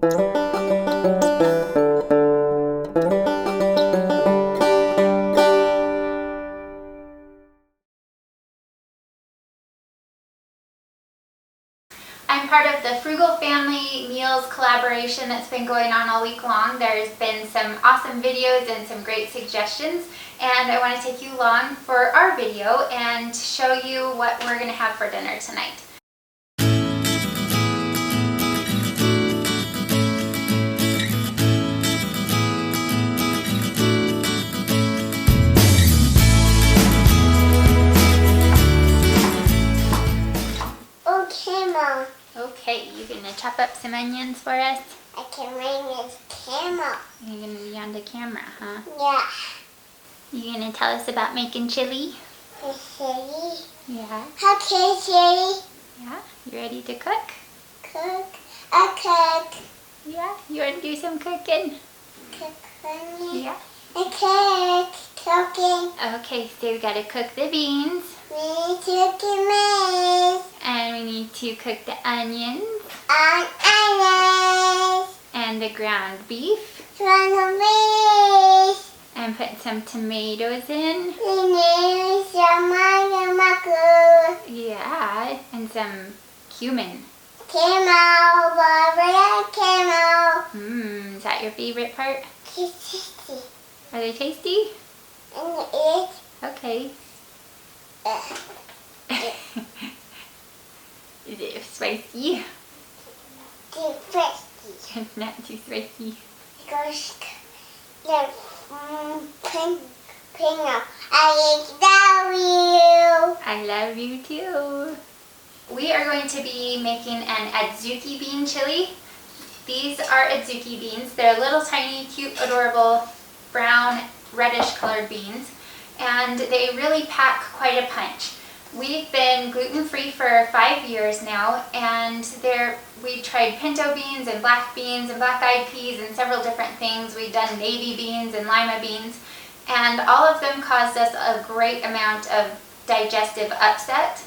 I'm part of the Frugal Family Meals collaboration that's been going on all week long. There's been some awesome videos and some great suggestions, and I want to take you along for our video and show you what we're going to have for dinner tonight. Okay, Mom. Okay, you gonna chop up some onions for us? I can ring this camera. You're gonna be on the camera, huh? Yeah. You gonna tell us about making chili? Chili. Yeah. Okay, chili. Yeah? You ready to cook? Cook. I cook. Yeah? You wanna do some cooking? Cook for me. Yeah. I cook. Cooking. Okay, so we gotta cook the beans. We need to cook maize. And we need to cook the onions. Onions. And the ground beef. From the beef. And put some tomatoes in. We need some tomato. Yeah, and some cumin. Camel. Barbara camel. Is that your favorite part? Tasty. Are they tasty? And it. Okay. Is it spicy? Too tasty. Not too spicy. Because the pink. I love you. I love you too. We are going to be making an Adzuki bean chili. These are Adzuki beans. They're little tiny, cute, adorable, brown, reddish colored beans. And they really pack quite a punch. We've been gluten-free for 5 years now, and we tried pinto beans and black black-eyed peas and several different things. We've done navy beans and lima beans, and all of them caused us a great amount of digestive upset.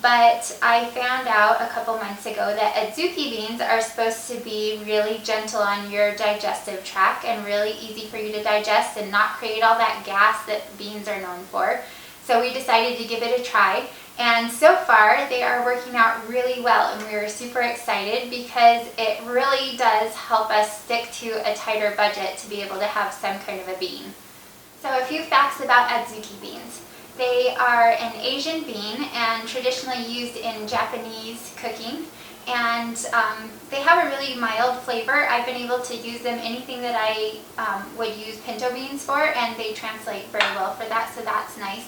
But I found out a couple months ago that Adzuki beans are supposed to be really gentle on your digestive tract and really easy for you to digest and not create all that gas that beans are known for. So we decided to give it a try, and so far they are working out really well, and we were super excited because it really does help us stick to a tighter budget to be able to have some kind of a bean. So a few facts about Adzuki beans. They are an Asian bean and traditionally used in Japanese cooking, and they have a really mild flavor. I've been able to use them anything that I would use pinto beans for, and they translate very well for that, so that's nice.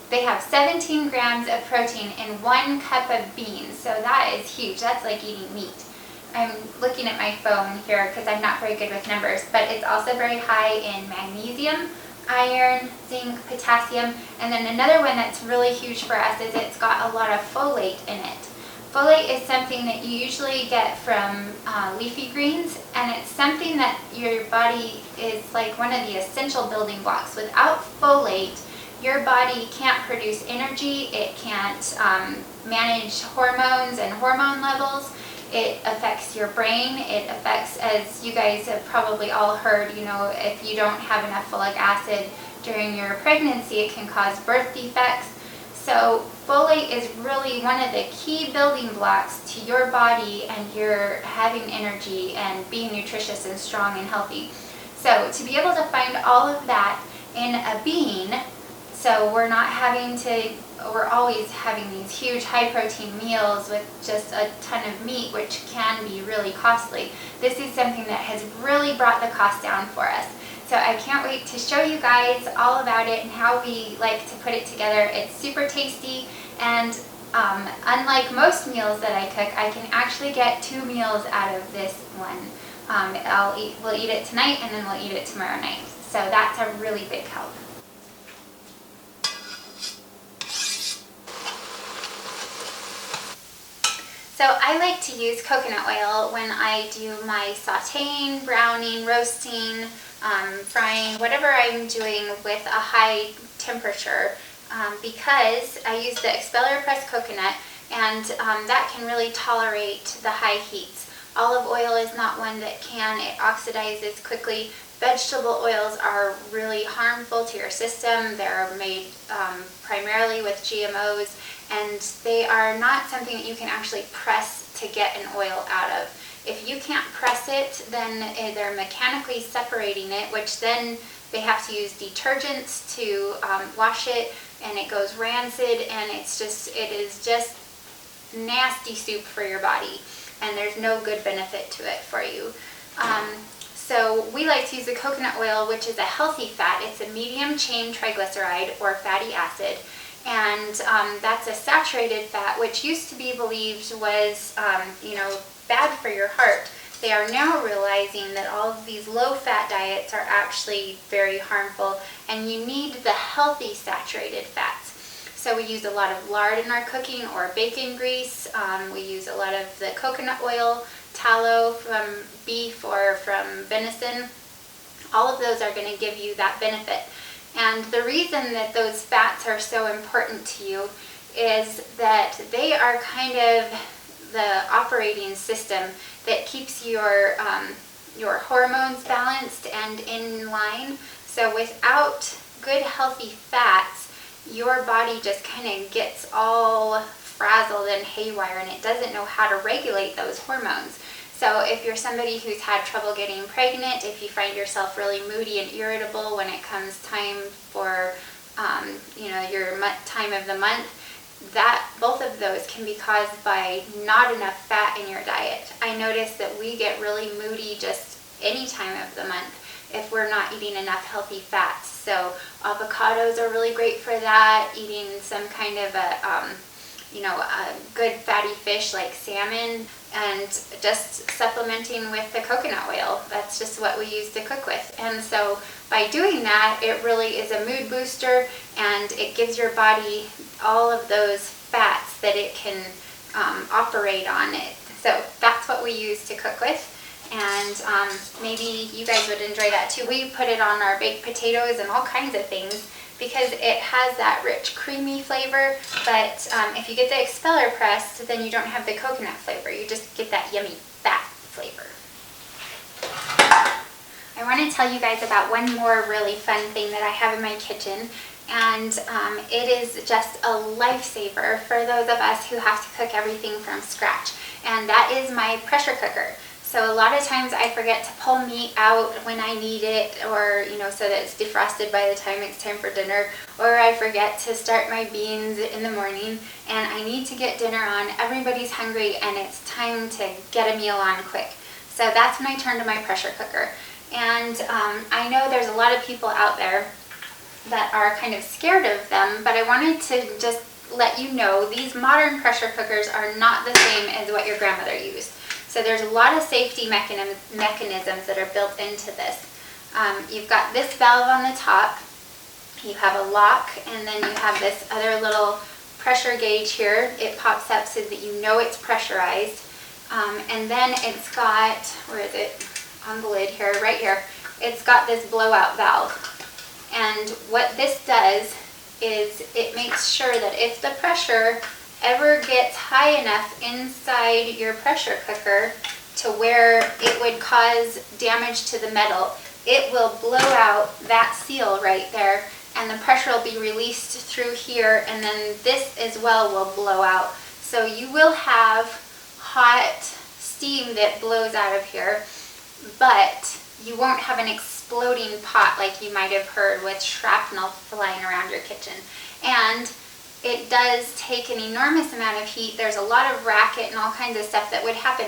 They have 17 grams of protein in 1 cup of beans, so that is huge. That's like eating meat. I'm looking at my phone here because I'm not very good with numbers, but it's also very high in magnesium, iron, zinc, potassium, and then another one that's really huge for us is it's got a lot of folate in it. Folate is something that you usually get from leafy greens, and it's something that your body is like one of the essential building blocks. Without folate, your body can't produce energy, it can't manage hormones and hormone levels. It affects your brain, it affects, as you guys have probably all heard, you know, if you don't have enough folic acid during your pregnancy, it can cause birth defects. So folate is really one of the key building blocks to your body and your having energy and being nutritious and strong and healthy. So to be able to find all of that in a bean, so we're always having these huge high protein meals with just a ton of meat, which can be really costly. This is something that has really brought the cost down for us. So I can't wait to show you guys all about it and how we like to put it together. It's super tasty, and unlike most meals that I cook, I can actually get 2 meals out of this one. We'll eat it tonight, and then we'll eat it tomorrow night. So that's a really big help. So I like to use coconut oil when I do my sauteing, browning, roasting, frying, whatever I'm doing with a high temperature, because I use the expeller pressed coconut, and that can really tolerate the high heats. Olive oil is not one that can. It oxidizes quickly. Vegetable oils are really harmful to your system. They're made primarily with GMOs, and they are not something that you can actually press to get an oil out of. If you can't press it, then they're mechanically separating it, which then they have to use detergents to wash it, and it goes rancid, and it is just nasty soup for your body, and there's no good benefit to it for you. So we like to use the coconut oil, which is a healthy fat. It's a medium chain triglyceride or fatty acid, and that's a saturated fat, which used to be believed was bad for your heart. They are now realizing that all of these low-fat diets are actually very harmful, and you need the healthy saturated fats. So we use a lot of lard in our cooking or bacon grease. We use a lot of the coconut oil, tallow from beef or from venison. All of those are going to give you that benefit. And the reason that those fats are so important to you is that they are kind of the operating system that keeps your hormones balanced and in line. So without good healthy fats, your body just kind of gets all frazzled and haywire, and it doesn't know how to regulate those hormones. So if you're somebody who's had trouble getting pregnant, if you find yourself really moody and irritable when it comes time for your time of the month, that both of those can be caused by not enough fat in your diet. I notice that we get really moody just any time of the month if we're not eating enough healthy fats. So avocados are really great for that. Eating some kind of a good fatty fish like salmon, and just supplementing with the coconut oil. That's just what we use to cook with. And so by doing that, it really is a mood booster, and it gives your body all of those fats that it can operate on it. So that's what we use to cook with. And maybe you guys would enjoy that too. We put it on our baked potatoes and all kinds of things because it has that rich, creamy flavor. But if you get the expeller pressed, then you don't have the coconut flavor. You just get that yummy fat flavor. I want to tell you guys about one more really fun thing that I have in my kitchen. And it is just a lifesaver for those of us who have to cook everything from scratch. And that is my pressure cooker. So a lot of times I forget to pull meat out when I need it, or so that it's defrosted by the time it's time for dinner, or I forget to start my beans in the morning and I need to get dinner on. Everybody's hungry and it's time to get a meal on quick. So that's when I turn to my pressure cooker. And I know there's a lot of people out there that are kind of scared of them, but I wanted to just let you know these modern pressure cookers are not the same as what your grandmother used. So there's a lot of safety mechanisms that are built into this. You've got this valve on the top, you have a lock, and then you have this other little pressure gauge here. It pops up so that you know it's pressurized. And then it's got, where is it? On the lid here, right here. It's got this blowout valve. And what this does is it makes sure that if the pressure ever gets high enough inside your pressure cooker to where it would cause damage to the metal, it will blow out that seal right there, and the pressure will be released through here, and then this as well will blow out. So you will have hot steam that blows out of here, but you won't have an exploding pot like you might have heard with shrapnel flying around your kitchen. And it does take an enormous amount of heat. There's a lot of racket and all kinds of stuff that would happen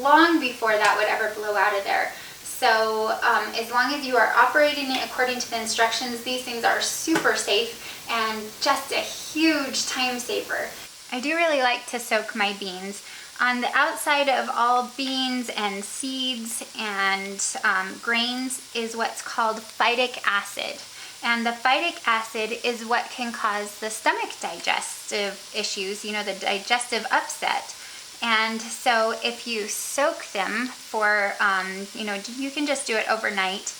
long before that would ever blow out of there. So as long as you are operating it according to the instructions, these things are super safe and just a huge time saver. I do really like to soak my beans. On the outside of all beans and seeds and grains is what's called phytic acid. And the phytic acid is what can cause the stomach digestive issues, the digestive upset. And so if you soak them for, you can just do it overnight,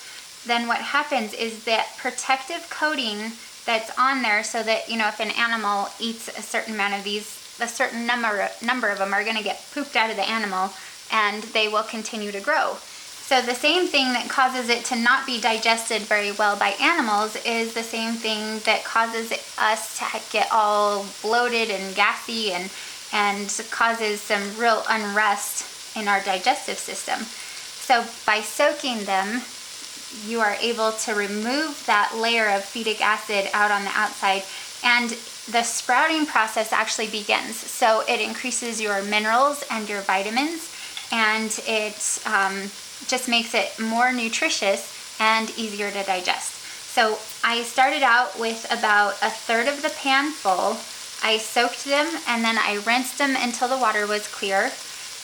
then what happens is that protective coating that's on there, so that, if an animal eats a certain amount of these, a certain number of them are going to get pooped out of the animal, and they will continue to grow. So the same thing that causes it to not be digested very well by animals is the same thing that causes us to get all bloated and gassy and causes some real unrest in our digestive system. So by soaking them, you are able to remove that layer of phytic acid out on the outside, and the sprouting process actually begins. So it increases your minerals and your vitamins, and it just makes it more nutritious and easier to digest. So I started out with about a third of the pan full. I soaked them and then I rinsed them until the water was clear.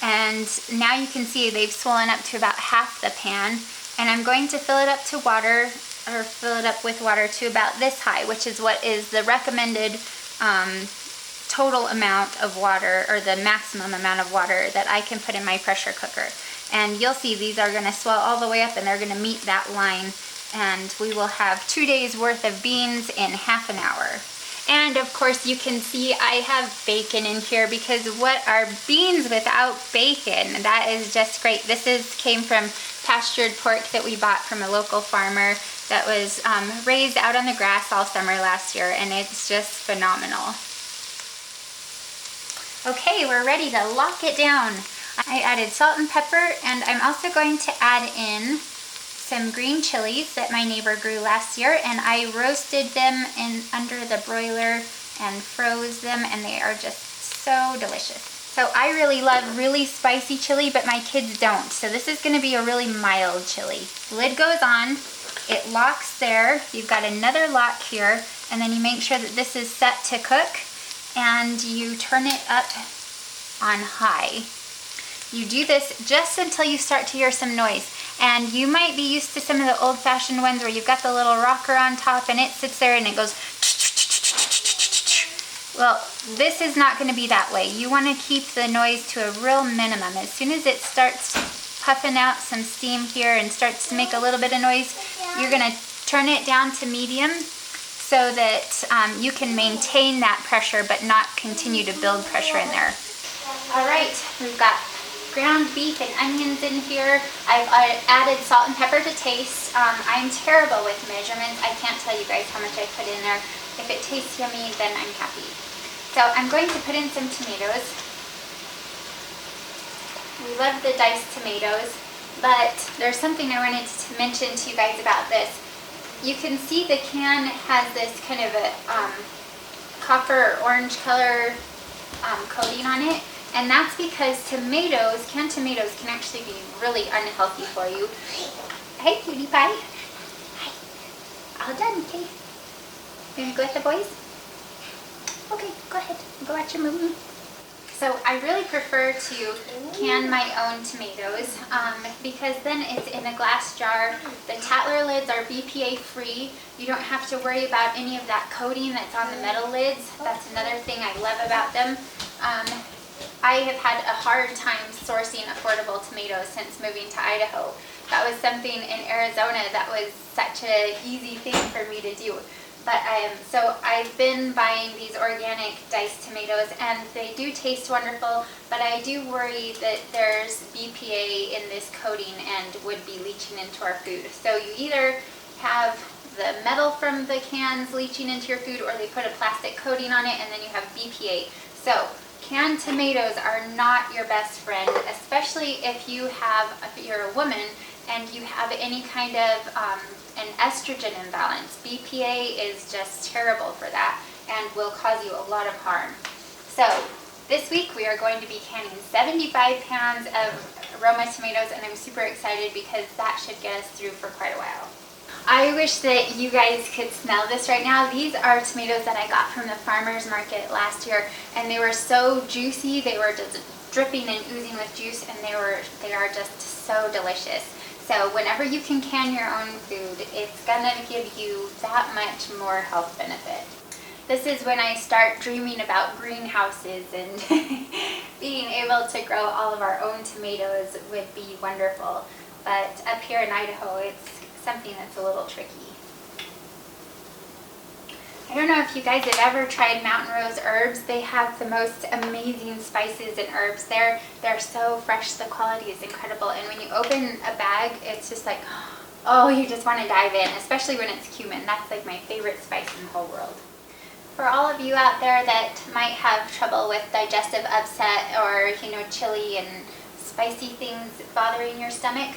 And now you can see they've swollen up to about half the pan. And I'm going to fill it up to water, or fill it up with water to about this high, which is what is the recommended total amount of water, or the maximum amount of water that I can put in my pressure cooker. And you'll see these are gonna swell all the way up and they're gonna meet that line. And we will have 2 days worth of beans in half an hour. And of course you can see I have bacon in here, because what are beans without bacon? That is just great. This came from pastured pork that we bought from a local farmer that was raised out on the grass all summer last year, and it's just phenomenal. Okay, we're ready to lock it down. I added salt and pepper, and I'm also going to add in some green chilies that my neighbor grew last year, and I roasted them under the broiler and froze them, and they are just so delicious. So I really love really spicy chili, but my kids don't. So this is gonna be a really mild chili. The lid goes on, it locks there. You've got another lock here, and then you make sure that this is set to cook, and you turn it up on high. You do this just until you start to hear some noise. And you might be used to some of the old-fashioned ones where you've got the little rocker on top and it sits there and it goes. Well, this is not going to be that way. You want to keep the noise to a real minimum. As soon as it starts puffing out some steam here and starts to make a little bit of noise, you're going to turn it down to medium so that you can maintain that pressure but not continue to build pressure in there. All right, we've got ground beef and onions in here. I've added salt and pepper to taste. I'm terrible with measurements. I can't tell you guys how much I put in there. If it tastes yummy, then I'm happy. So I'm going to put in some tomatoes. We love the diced tomatoes, but there's something I wanted to mention to you guys about this. You can see the can has this kind of a copper or orange color coating on it. And that's because canned tomatoes can actually be really unhealthy for you. Hey, cutie pie. Hi. All done, okay. You gonna go with the boys? Okay, go ahead. Go watch your movie. So I really prefer to can my own tomatoes because then it's in a glass jar. The Tatler lids are BPA free. You don't have to worry about any of that coating that's on the metal lids. That's another thing I love about them. I have had a hard time sourcing affordable tomatoes since moving to Idaho. That was something in Arizona that was such an easy thing for me to do. But so I've been buying these organic diced tomatoes, and they do taste wonderful, but I do worry that there's BPA in this coating and would be leaching into our food. So you either have the metal from the cans leaching into your food, or they put a plastic coating on it and then you have BPA. So canned tomatoes are not your best friend, especially if you're a woman and you have any kind of an estrogen imbalance. BPA is just terrible for that and will cause you a lot of harm. So this week we are going to be canning 75 pounds of Roma tomatoes, and I'm super excited because that should get us through for quite a while. I wish that you guys could smell this right now. These are tomatoes that I got from the farmer's market last year, and they were so juicy. They were just dripping and oozing with juice, and they are just so delicious. So whenever you can can your own food, it's gonna give you that much more health benefit. This is when I start dreaming about greenhouses, and being able to grow all of our own tomatoes would be wonderful. But up here in Idaho, it's something that's a little tricky. I don't know if you guys have ever tried Mountain Rose herbs. They have the most amazing spices and herbs. They're so fresh. The quality is incredible. And when you open a bag, it's just like, oh, you just want to dive in, especially when it's cumin. That's like my favorite spice in the whole world. For all of you out there that might have trouble with digestive upset or, chili and spicy things bothering your stomach,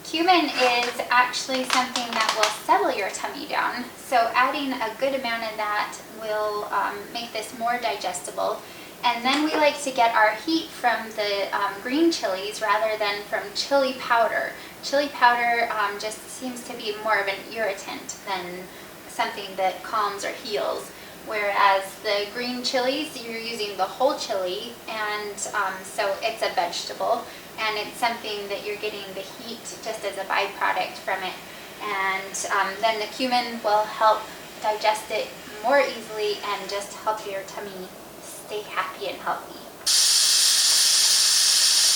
cumin is actually something that will settle your tummy down. So adding a good amount of that will make this more digestible. And then we like to get our heat from the green chilies rather than from chili powder. Chili powder just seems to be more of an irritant than something that calms or heals. Whereas the green chilies, you're using the whole chili, and so it's a vegetable. And it's something that you're getting the heat just as a byproduct from it. And then the cumin will help digest it more easily and just help your tummy stay happy and healthy.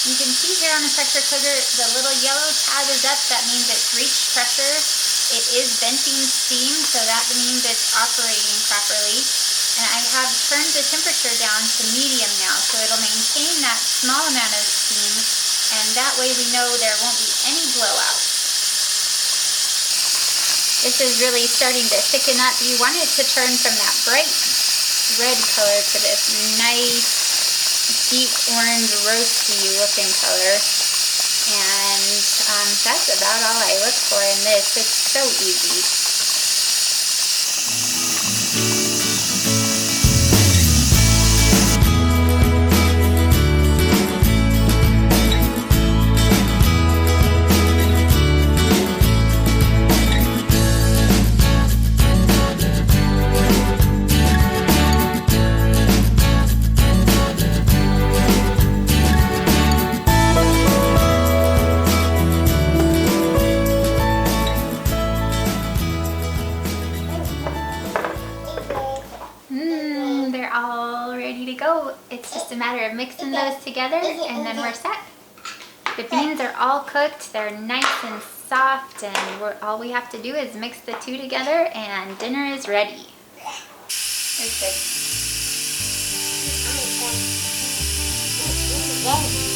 You can see here on the pressure cooker, the little yellow tab is up. That means it's reached pressure. It is venting steam, so that means it's operating properly. And I have turned the temperature down to medium now, so it'll maintain that small amount of steam. And that way we know there won't be any blowouts. This is really starting to thicken up. You want it to turn from that bright red color to this nice deep orange roasty looking color. And that's about all I look for in this. It's so easy. They're all ready to go. It's just a matter of mixing those together and then we're set. The beans are all cooked. They're nice and soft, and all we have to do is mix the two together and dinner is ready. It's good.